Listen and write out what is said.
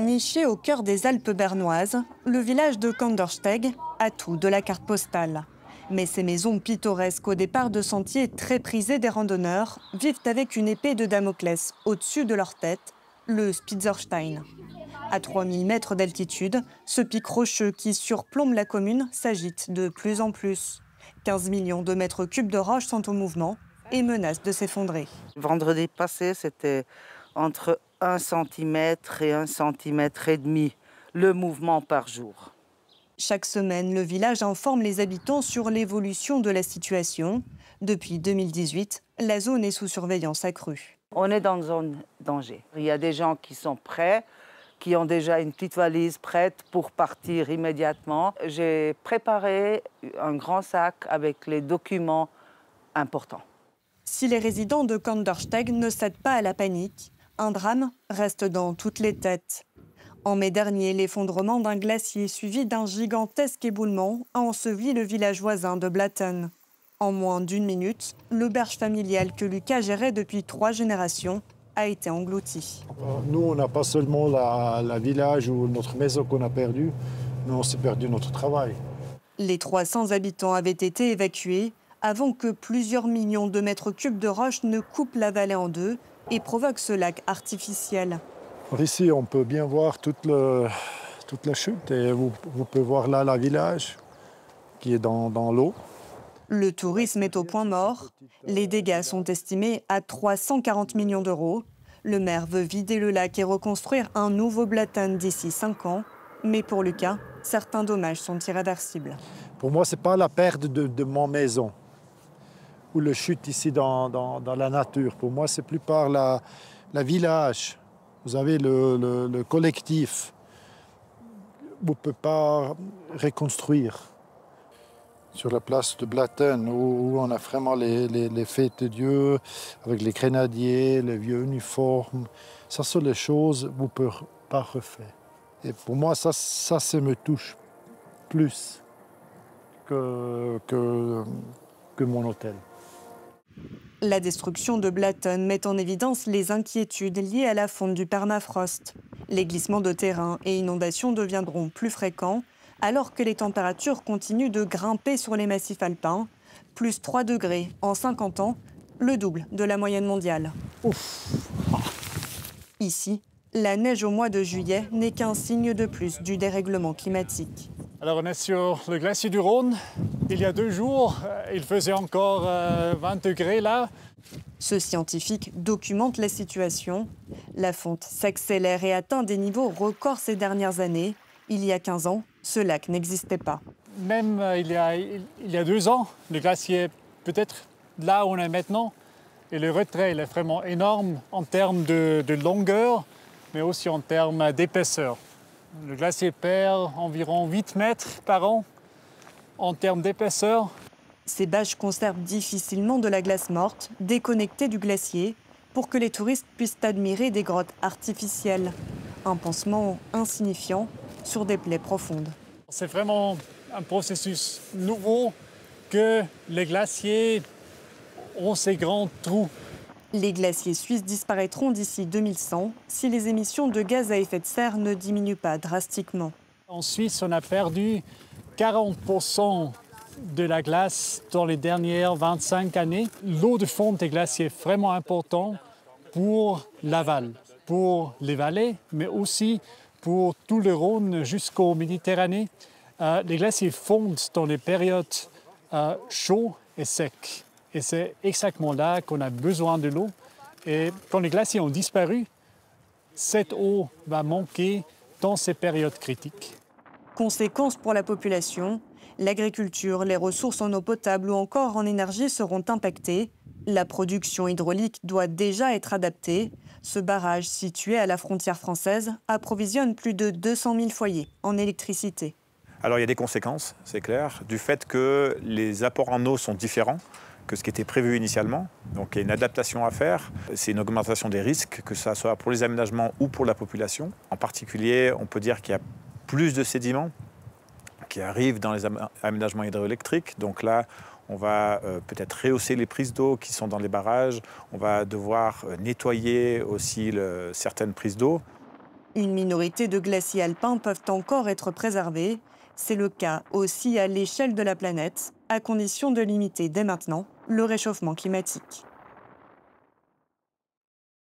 Niché au cœur des Alpes bernoises, le village de Kandersteg a tout de la carte postale. Mais ces maisons pittoresques au départ de sentiers très prisés des randonneurs vivent avec une épée de Damoclès au-dessus de leur tête, le Spitzerstein. À 3000 mètres d'altitude, ce pic rocheux qui surplombe la commune s'agite de plus en plus. 15 millions de mètres cubes de roches sont au mouvement et menacent de s'effondrer. Vendredi passé, c'était entre 1 cm et 1,5 cm le mouvement par jour. Chaque semaine, le village informe les habitants sur l'évolution de la situation. Depuis 2018, la zone est sous surveillance accrue. On est dans zone danger. Il y a des gens qui sont prêts, qui ont déjà une petite valise prête pour partir immédiatement. J'ai préparé un grand sac avec les documents importants. Si les résidents de Kandersteg ne cèdent pas à la panique, un drame reste dans toutes les têtes. En mai dernier, l'effondrement d'un glacier suivi d'un gigantesque éboulement a enseveli le village voisin de Blatten. En moins d'1 minute, l'auberge familiale que Lucas gérait depuis 3 générations a été engloutie. Nous, on n'a pas seulement la village ou notre maison qu'on a perdue, mais on s'est perdu notre travail. Les 300 habitants avaient été évacués avant que plusieurs millions de mètres cubes de roches ne coupent la vallée en deux et provoquent ce lac artificiel. Ici, on peut bien voir toute la chute et vous pouvez voir là le village qui est dans l'eau. Le tourisme est au point mort. Les dégâts sont estimés à 340 millions d'euros. Le maire veut vider le lac et reconstruire un nouveau Blatten d'ici 5 ans. Mais pour Lucas, certains dommages sont irréversibles. Pour moi, ce n'est pas la perte de mon maison ou la chute ici dans la nature. Pour moi, c'est plus par la village. Vous avez le collectif. Vous ne pouvez pas reconstruire. Sur la place de Blatten, où on a vraiment les fêtes de Dieu, avec les grenadiers, les vieux uniformes. Ça sont les choses que vous ne pouvez pas refaire. Et pour moi, ça me touche plus que mon hôtel. La destruction de Blatten met en évidence les inquiétudes liées à la fonte du permafrost. Les glissements de terrain et inondations deviendront plus fréquents, alors que les températures continuent de grimper sur les massifs alpins. Plus 3 degrés en 50 ans, le double de la moyenne mondiale. Ouf. Ici, la neige au mois de juillet n'est qu'un signe de plus du dérèglement climatique. Alors on est sur le glacier du Rhône. Il y a 2 jours, il faisait encore 20 degrés là. Ce scientifique documente la situation. La fonte s'accélère et atteint des niveaux records ces dernières années. Il y a 15 ans, ce lac n'existait pas. Même il y a 2 ans, le glacier peut-être là où on est maintenant. Et le retrait il est vraiment énorme en termes de longueur, mais aussi en termes d'épaisseur. Le glacier perd environ 8 mètres par an en termes d'épaisseur. Ces bâches conservent difficilement de la glace morte, déconnectée du glacier, pour que les touristes puissent admirer des grottes artificielles. Un pansement insignifiant sur des plaies profondes. C'est vraiment un processus nouveau que les glaciers ont ces grands trous. Les glaciers suisses disparaîtront d'ici 2100 si les émissions de gaz à effet de serre ne diminuent pas drastiquement. En Suisse, on a perdu 40% de la glace dans les dernières 25 années. L'eau de fonte des glaciers est vraiment importante pour l'aval, pour les vallées, mais aussi pour tout le Rhône jusqu'aux Méditerranée. Les glaciers fondent dans les périodes chaudes et secs. Et c'est exactement là qu'on a besoin de l'eau. Et quand les glaciers ont disparu, cette eau va manquer dans ces périodes critiques. Conséquences pour la population, l'agriculture, les ressources en eau potable ou encore en énergie seront impactées. La production hydraulique doit déjà être adaptée. Ce barrage, situé à la frontière française, approvisionne plus de 200 000 foyers en électricité. Alors il y a des conséquences, c'est clair, du fait que les apports en eau sont différents que ce qui était prévu initialement. Donc il y a une adaptation à faire. C'est une augmentation des risques, que ce soit pour les aménagements ou pour la population. En particulier, on peut dire qu'il y a plus de sédiments qui arrivent dans les aménagements hydroélectriques. Donc là, on va peut-être rehausser les prises d'eau qui sont dans les barrages. On va devoir nettoyer aussi certaines prises d'eau. Une minorité de glaciers alpins peuvent encore être préservés. C'est le cas aussi à l'échelle de la planète, à condition de limiter dès maintenant le réchauffement climatique.